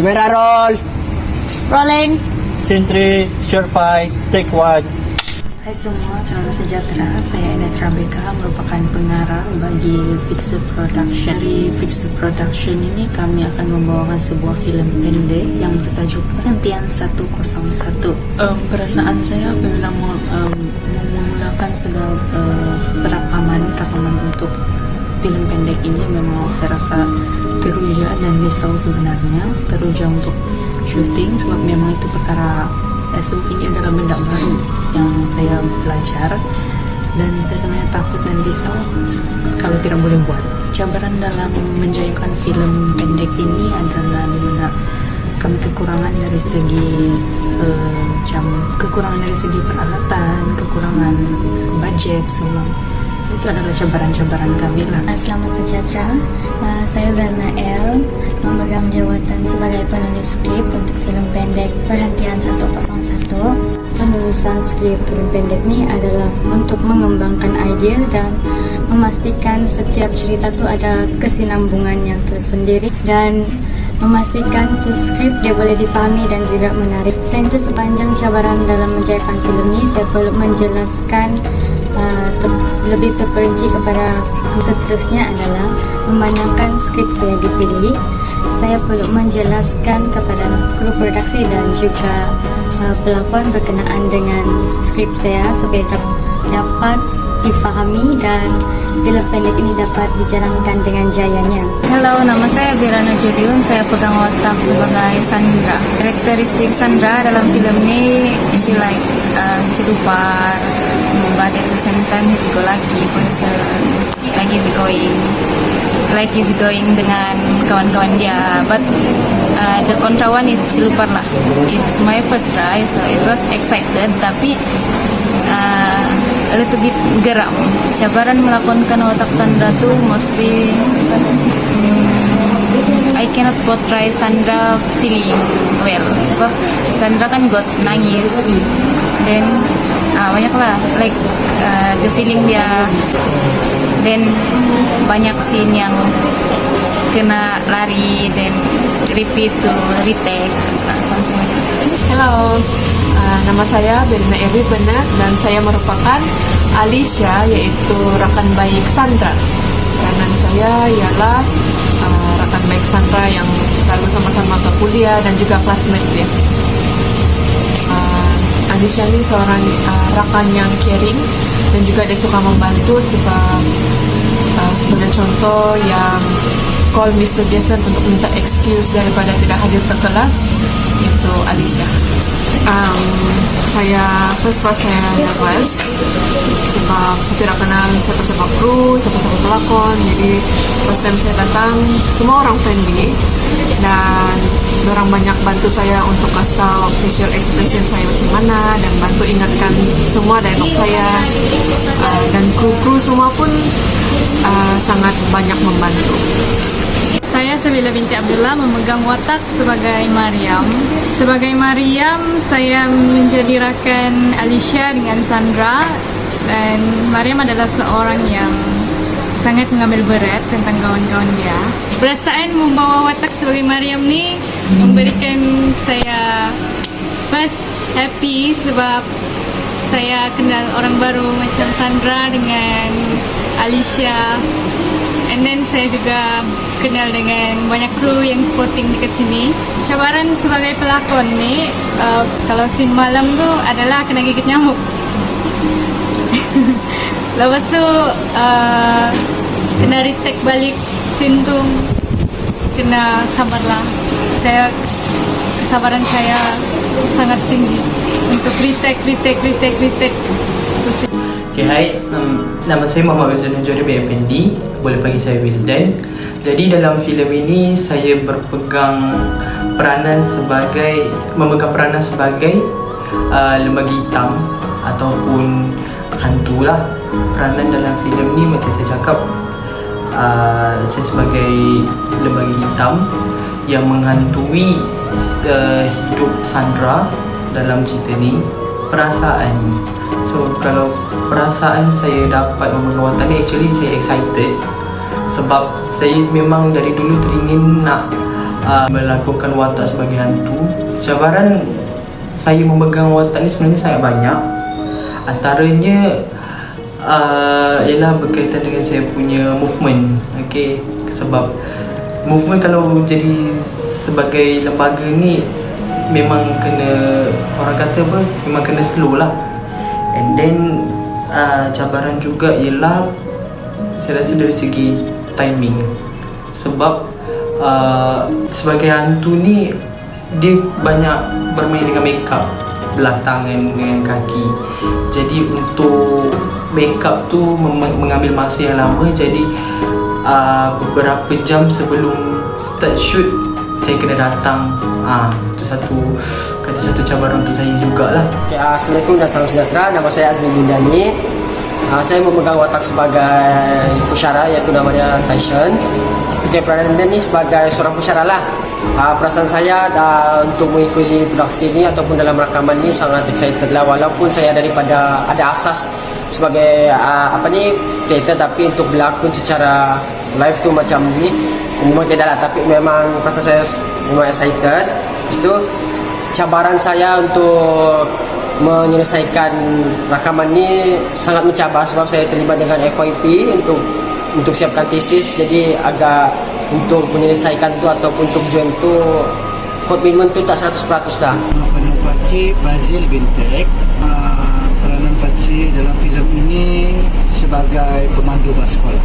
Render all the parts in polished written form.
Camera roll. Rolling. Scene 3, short 5, take 1. Hai semua, salam sejahtera. Saya Netra Beka, merupakan pengarang bagi Fixer Production. Dari Fixer Production ini kami akan membawakan sebuah filem pendek yang bertajuk Perhentian 101. Perasaan saya apabila memulakan sudah rakaman untuk film pendek ini, memang saya rasa teruja dan risau sebenarnya. Teruja untuk syuting sebab memang itu perkara ini adalah benda baru yang saya belajar, dan saya sebenarnya takut dan risau kalau tidak boleh buat. Cabaran dalam menjayakan film pendek ini adalah di mana kami kekurangan dari segi kekurangan dari segi peralatan, kekurangan budget semua. Itu adalah cabaran-cabaran kami lah. Selamat sejahtera, saya Verna L, memegang jawatan sebagai penulis skrip untuk film pendek Perhentian 101. Penulisan skrip film pendek ini adalah untuk mengembangkan ide dan memastikan setiap cerita itu ada kesinambungan yang tersendiri, dan memastikan tuh skrip dia boleh dipahami dan juga menarik. Selain itu, sepanjang cabaran dalam menjayakan film ini, saya perlu menjelaskan lebih terperinci kepada seterusnya adalah memandangkan skrip saya dipilih. Saya perlu menjelaskan kepada kru produksi dan juga pelakon berkenaan dengan skrip saya supaya dapat difahami dan film pendek ini dapat dijalankan dengan jayanya. Halo, nama saya Birana Judiun. Saya pegang watak sebagai Sandra. Karakteristik Sandra dalam film ini, she like cilupar, but at the same time happy go lucky person, like easy going dengan kawan-kawan dia. But the contra one is cilupar lah. It's my first try, so it was excited, tapi a little bit geram. Cabaran melakonkan watak Sandra tuh mostly I cannot portray Sandra feeling well, sebab Sandra kan got nangis, then banyak lah like the feeling dia, then banyak scene yang kena lari, then repeat to retake, something like that. Halo, nama saya Belina Erwi Benet dan saya merupakan Alicia, yaitu rekan baik Sandra. Peranan saya ialah rekan baik Sandra yang selalu sama-sama ke kuliah dan juga classmate dia. Alicia ini seorang rekan yang caring dan juga dia suka membantu, sebab sebagai contoh yang call Mr. Jason untuk minta excuse daripada tidak hadir ke kelas, itu Alicia. Saya nervous sebab saya tidak kenal siapa-siapa kru, siapa-siapa pelakon. Jadi first time saya datang, semua orang friendly dan orang banyak bantu saya untuk kasih tahu facial expression saya macam mana dan bantu ingatkan semua dialog saya, dan kru-kru semua pun sangat banyak membantu. Saya Sabila binti Abdullah, memegang watak sebagai Mariam. Sebagai Mariam, saya menjadi rakan Alicia dengan Sandra, dan Mariam adalah seorang yang sangat mengambil berat tentang kawan-kawan dia. Perasaan membawa watak sebagai Mariam ni memberikan saya first happy sebab saya kenal orang baru macam Sandra dengan Alicia. And then saya juga kenal dengan banyak kru yang sporting dekat sini. Cabaran sebagai pelakon ni, kalau scene malam tu adalah kena gigit nyamuk. Lepas tu kena retake balik scene tu, kena sabarlah. Kesabaran saya sangat tinggi untuk retake. Okay, hai, nama saya Muhammad Wildan Hujuri BFND, boleh panggil saya Wildan. Jadi dalam filem ini saya memegang peranan sebagai lembaga hitam ataupun hantu lah. Peranan dalam filem ni macam saya cakap, saya sebagai lembaga hitam yang menghantui hidup Sandra dalam cerita ni. Perasaan, so kalau perasaan saya dapat memegang watak ni, actually saya excited sebab saya memang dari dulu teringin nak melakukan watak sebagai hantu. Cabaran saya memegang watak ni sebenarnya sangat banyak. Antaranya ialah berkaitan dengan saya punya movement. Okay, sebab movement kalau jadi sebagai lembaga ni memang kena, orang kata apa, memang kena slow lah. And then cabaran juga ialah saya rasa dari segi timing. Sebab sebagai hantu ni dia banyak bermain dengan makeup, belah tangan dengan kaki. Jadi untuk makeup tu mengambil masa yang lama. Jadi beberapa jam sebelum start shoot saya kena datang. Itu satu cabaran untuk saya jugalah. Okay, Assalamualaikum dan salam sejahtera. Nama saya Azmi Bindani. Saya memegang watak sebagai pusyara, iaitu namanya Tyson. Okay, peranan ini sebagai seorang pusyara lah. Perasaan saya untuk mengikuti produksi ini ataupun dalam rakaman ini sangat excited lah. Walaupun saya daripada ada asas sebagai teater, tapi untuk berlakon secara live tu macam ni memang tidak lah. Tapi memang perasaan saya memang excited. Itu cabaran saya untuk menyelesaikan rakaman ni sangat mencabar, sebab saya terlibat dengan FYP untuk siapkan tesis. Jadi agak untuk menyelesaikan tu ataupun untuk join tu komitmen tu tak 100% dah. Peranan Pakcik Bazil Bintek. Peranan Pakcik dalam filem ini sebagai pemandu bas sekolah.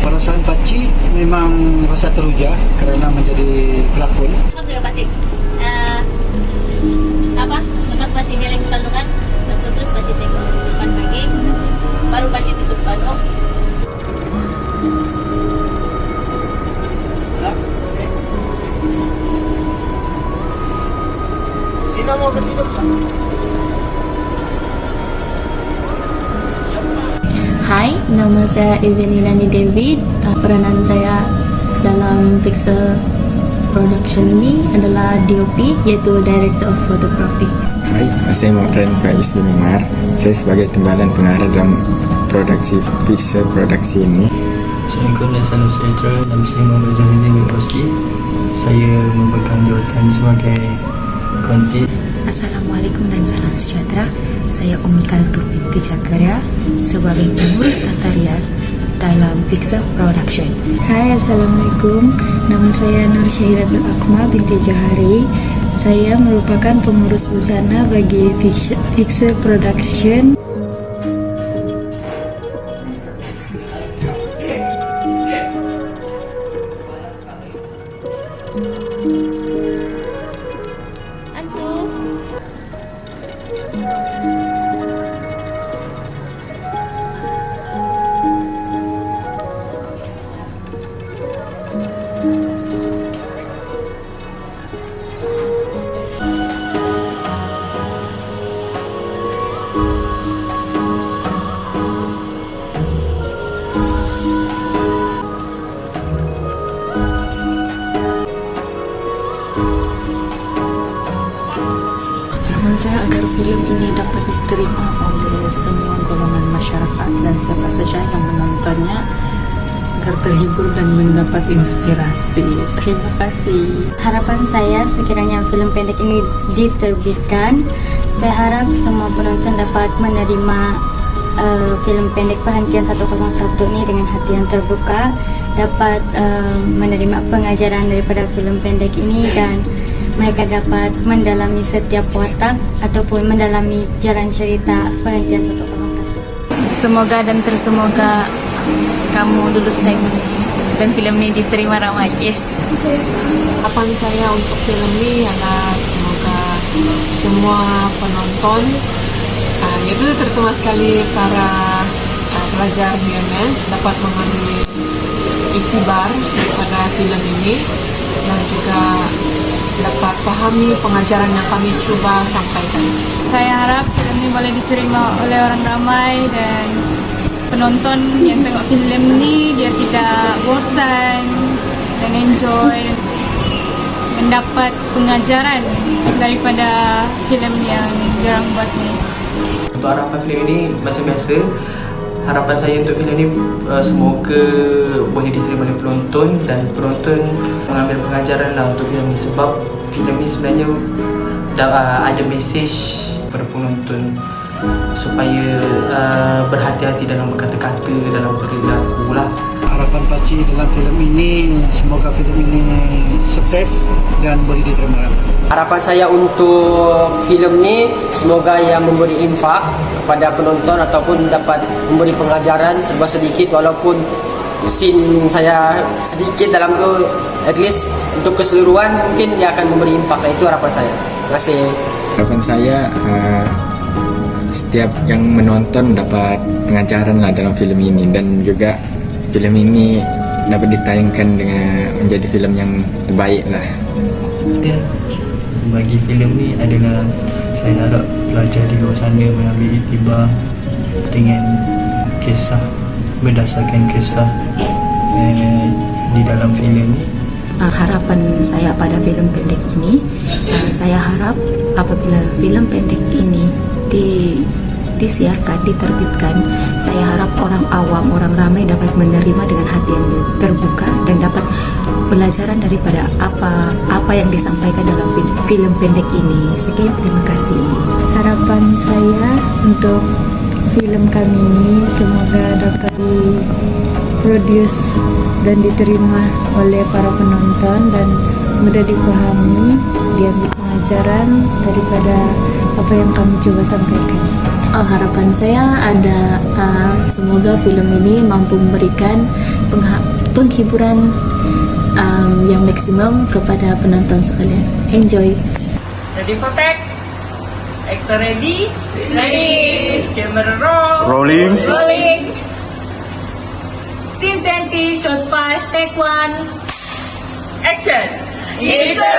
Perasaan Pakcik memang rasa teruja kerana menjadi pelakon. Pakcik, lepas Pakcik bilang pertandungan, terus Pakcik tengok depan lagi, baru Pakcik tutup depan. Sino mau ke sini? Hai, nama saya Evelynani David. Peranan saya dalam Pixel Production ini adalah DOP, iaitu Director of Photography. Hai, saya Muhammad Faiz bin Umar. Saya sebagai timbalan pengarah dalam produksi Pixel Produksi ini. Assalamualaikum dan salam sejahtera. Nama saya Muhammad Zahid bin Roski. Saya memegang jawatan sebagai konti. Assalamualaikum dan salam sejahtera. Saya Umi Kaltum binti Jakaria sebagai pengurus tata rias dalam Pixel Production. Hai, Assalamualaikum. Nama saya Nur Syahiratul Akma binti Johari. Saya merupakan pengurus busana bagi Pixel Production. Harapan saya agar filem ini dapat diterima oleh semua golongan masyarakat dan siapa saja yang menontonnya agar terhibur dan mendapat inspirasi. Terima kasih. Harapan saya sekiranya filem pendek ini diterbitkan, saya harap semua penonton dapat menerima filem pendek Perhentian 101 ini dengan hati yang terbuka, dapat menerima pengajaran daripada filem pendek ini, dan mereka dapat mendalami setiap watak ataupun mendalami jalan cerita Perhentian 101. Semoga dan tersemoga kamu lulus Simon dan filem ini diterima ramai. Yes. Harapan saya untuk filem ini adalah semoga semua penonton, itu terutama sekali para pelajar BMS dapat mengambil iktibar daripada filem ini dan juga dapat pahami pengajaran yang kami cuba sampaikan. Saya harap filem ini boleh diterima oleh orang ramai dan penonton yang tengok filem ini dia tidak bosan dan enjoy, mendapat pengajaran daripada filem yang jarang buat ni. Untuk harapan filem ini macam biasa, harapan saya untuk filem ni semoga boleh diterima oleh penonton dan penonton mengambil pengajaran lah untuk filem ni, sebab filem ni sebenarnya ada mesej kepada penonton supaya berhati-hati dalam berkata-kata, dalam berlaku lah. Harapan pakcik dalam filem ini, semoga filem ini sukses dan boleh diterima ramai. Harapan saya untuk filem ni semoga ia memberi impak kepada penonton ataupun dapat memberi pengajaran serba sedikit, walaupun scene saya sedikit dalam tu, at least untuk keseluruhan mungkin dia akan memberi impak. Itu harapan saya. Terima kasih. Harapan saya setiap yang menonton dapat pengajaran lah dalam filem ini, dan juga filem ini dapat ditayangkan dengan menjadi filem yang terbaik lah. Bagi filem ni adalah saya harap pelajar di luar sana mengambil iktibar dengan kisah, berdasarkan kisah di dalam filem ni. Harapan saya pada filem pendek ini, saya harap apabila filem pendek ini disiarkan, diterbitkan, saya harap orang awam, orang ramai dapat menerima dengan hati yang terbuka dan dapat pelajaran daripada apa yang disampaikan dalam filem pendek ini. Sekian, terima kasih. Harapan saya untuk film kami ini semoga dapat diproduce dan diterima oleh para penonton dan mudah dipahami, diambil pengajaran daripada apa yang kami coba sampaikan. Harapan saya ada semoga film ini mampu memberikan penghiburan yang maksimum kepada penonton sekalian. Enjoy. Ready for take? Actor ready? Ready. Camera roll. Rolling. Rolling. Scene 20, shot 5, take 1. Action. It's a